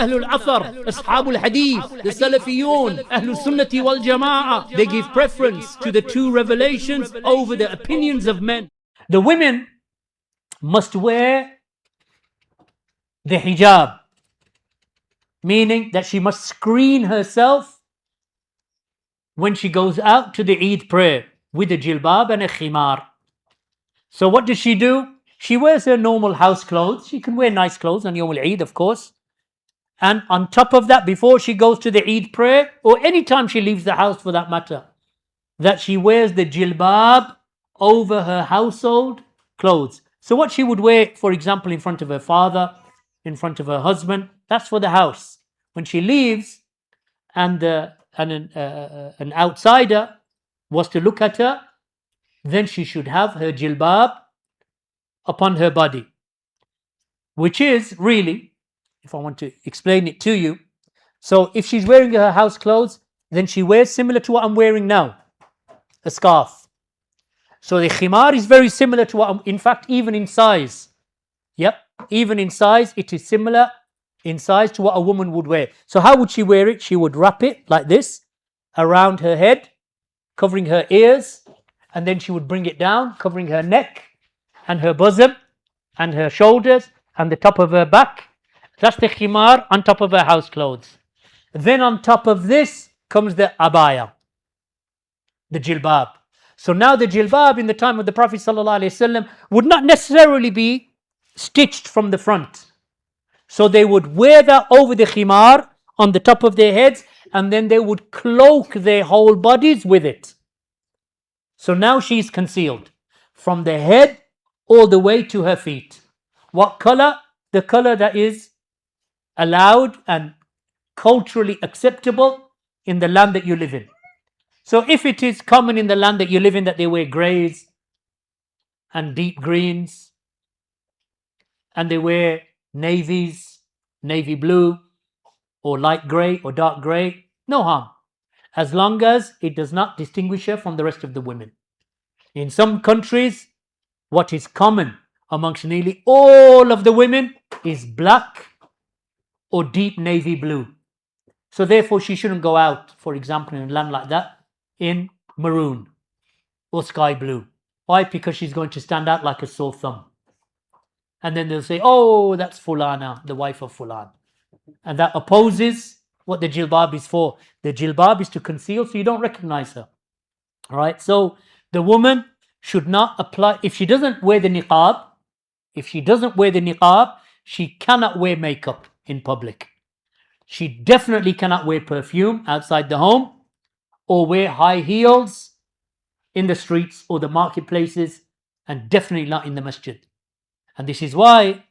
Ahlul Athar, Ashabul Hadith, the Salafiyyun, Ahlul Sunnati wal Jama'ah, they give preference to the two revelations over the opinions of men. The women must wear the hijab, meaning that she must screen herself when she goes out to the Eid prayer with a jilbab and a khimar. So what does she do? She wears her normal house clothes. She can wear nice clothes on Yawm al-Eid, of course. And on top of that, before she goes to the Eid prayer, or any time she leaves the house for that matter, that she wears the jilbab over her household clothes. So what she would wear, for example, in front of her father, in front of her husband, that's for the house. When she leaves and an outsider was to look at her, then she should have her jilbab upon her body, which is really, if I want to explain it to you, so if she's wearing her house clothes, then she wears similar to what I'm wearing now, a scarf. So the khimar is very similar to what in fact, even in size. Yep, even in size, it is similar in size to what a woman would wear. So how would she wear it? She would wrap it like this around her head, covering her ears, and then she would bring it down, covering her neck and her bosom and her shoulders and the top of her back. That's the khimar on top of her house clothes. Then on top of this comes the abaya, the jilbab. So now the jilbab in the time of the Prophet ﷺ would not necessarily be stitched from the front. So they would wear that over the khimar on the top of their heads, and then they would cloak their whole bodies with it. So now she's concealed from the head all the way to her feet. What color? The color that is allowed and culturally acceptable in the land that you live in. So if it is common in the land that you live in that they wear greys and deep greens, and they wear navies, navy blue, or light grey or dark grey, no harm, as long as it does not distinguish her from the rest of the women. In some countries, what is common amongst nearly all of the women is black or deep navy blue. So therefore she shouldn't go out, for example, in a land like that, in maroon or sky blue. Why? Because she's going to stand out like a sore thumb. And then they'll say, oh, that's Fulana, the wife of Fulan. And that opposes what the jilbab is for. The jilbab is to conceal so you don't recognize her. All right, so the woman should not apply, if she doesn't wear the niqab, she cannot wear makeup in public. She definitely cannot wear perfume outside the home, or wear high heels in the streets or the marketplaces, and definitely not in the masjid. And this is why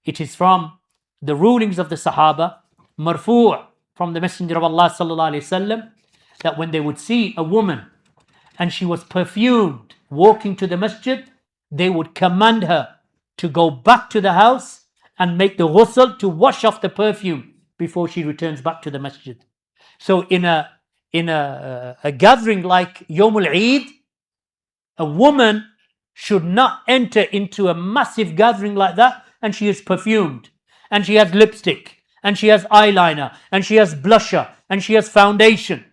it is from the rulings of the Sahaba, marfu' from the Messenger of Allah sallallahu alaihi wasallam, that when they would see a woman and she was perfumed walking to the masjid, they would command her to go back to the house and make the ghusl to wash off the perfume before she returns back to the masjid. So in a gathering like Yawm al-Eid, a woman should not enter into a massive gathering like that and she is perfumed and she has lipstick and she has eyeliner and she has blusher and she has foundation.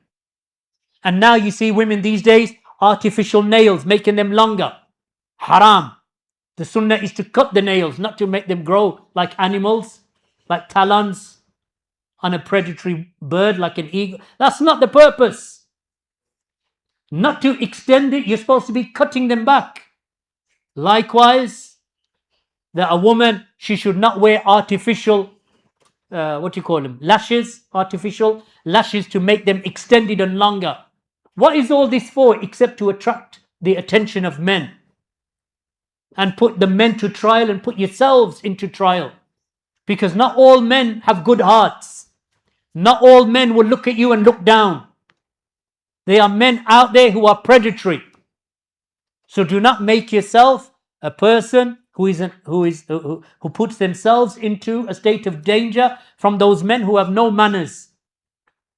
And now you see women these days, artificial nails, making them longer. Haram. The sunnah is to cut the nails, not to make them grow like animals, like talons on a predatory bird, like an eagle. That's not the purpose. Not to extend it, you're supposed to be cutting them back. Likewise, that a woman, she should not wear artificial, lashes, artificial lashes to make them extended and longer. What is all this for except to attract the attention of men and put the men to trial and put yourselves into trial? Because not all men have good hearts. Not all men will look at you and look down. There are men out there who are predatory. So do not make yourself a person who puts themselves into a state of danger from those men who have no manners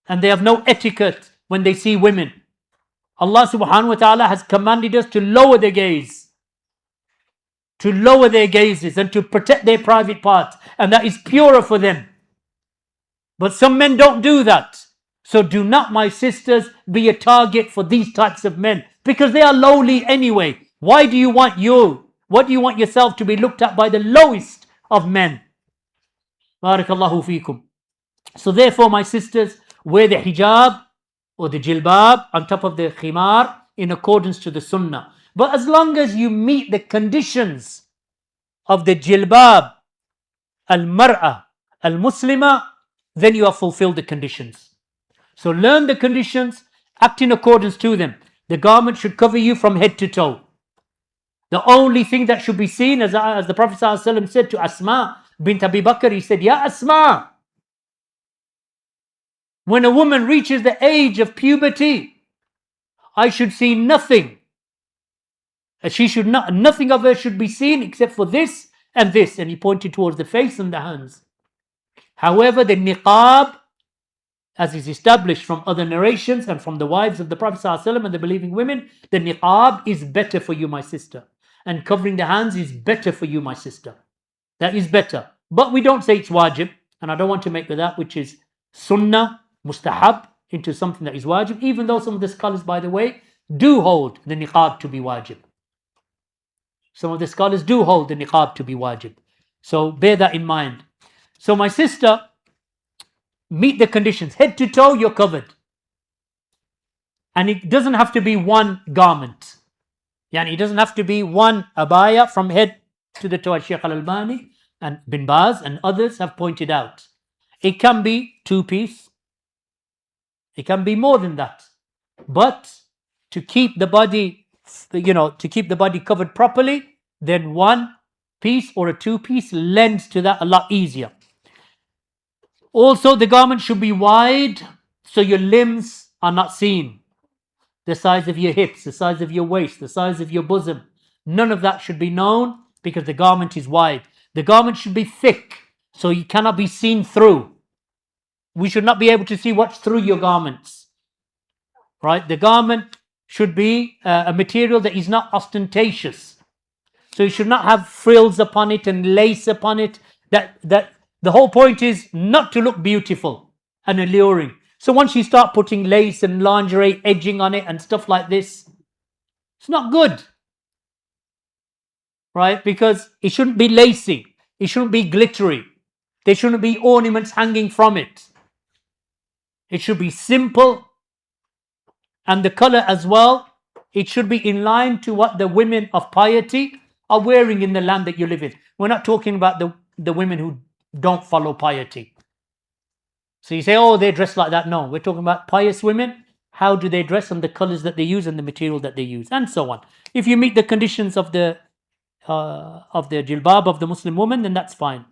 and they have no etiquette when they see women. Allah subhanahu wa ta'ala has commanded us to lower their gaze, to lower their gazes and to protect their private parts, and that is purer for them. But some men don't do that. So do not, my sisters, be a target for these types of men, because they are lowly anyway. What do you want yourself to be looked at by the lowest of men? Barakallahu feekum. So therefore, my sisters, wear the hijab or the jilbab on top of the khimar in accordance to the sunnah. But as long as you meet the conditions of the jilbab, al-mar'a, al-muslima, then you have fulfilled the conditions. So learn the conditions, act in accordance to them. The garment should cover you from head to toe. The only thing that should be seen, as the Prophet ﷺ said to Asma bint Abi Bakr, he said, Ya Asma, when a woman reaches the age of puberty, I should see nothing. Nothing of her should be seen except for this and this. And he pointed towards the face and the hands. However, the niqab, as is established from other narrations and from the wives of the Prophet ﷺ and the believing women, the niqab is better for you, my sister. And covering the hands is better for you, my sister. That is better. But we don't say it's wajib. And I don't want to make that which is sunnah, mustahab, into something that is wajib. Even though some of the scholars, by the way, do hold the niqab to be wajib. Some of the scholars do hold the niqab to be wajib. So bear that in mind. So my sister, meet the conditions. Head to toe, you're covered. And it doesn't have to be one garment. Yani it doesn't have to be one abaya from head to the toe, as Shaykh al-Albani and Bin Baz and others have pointed out. It can be two-piece. It can be more than that. But to keep the body, to keep the body covered properly, then one piece or a two-piece lends to that a lot easier. Also, the garment should be wide so your limbs are not seen. The size of your hips, the size of your waist, the size of your bosom. None of that should be known because the garment is wide. The garment should be thick so you cannot be seen through. We should not be able to see what's through your garments. Right? The garment should be a material that is not ostentatious. So you should not have frills upon it and lace upon it. That the whole point is not to look beautiful and alluring. So once you start putting lace and lingerie edging on it and stuff like this, it's not good. Right? Because it shouldn't be lacy. It shouldn't be glittery. There shouldn't be ornaments hanging from it. It should be simple. And the color as well, it should be in line to what the women of piety are wearing in the land that you live in. We're not talking about the women who don't follow piety. So you say, oh, they dress like that. No, we're talking about pious women. How do they dress, and the colors that they use and the material that they use, and so on. If you meet the conditions of the jilbab of the Muslim woman, then that's fine.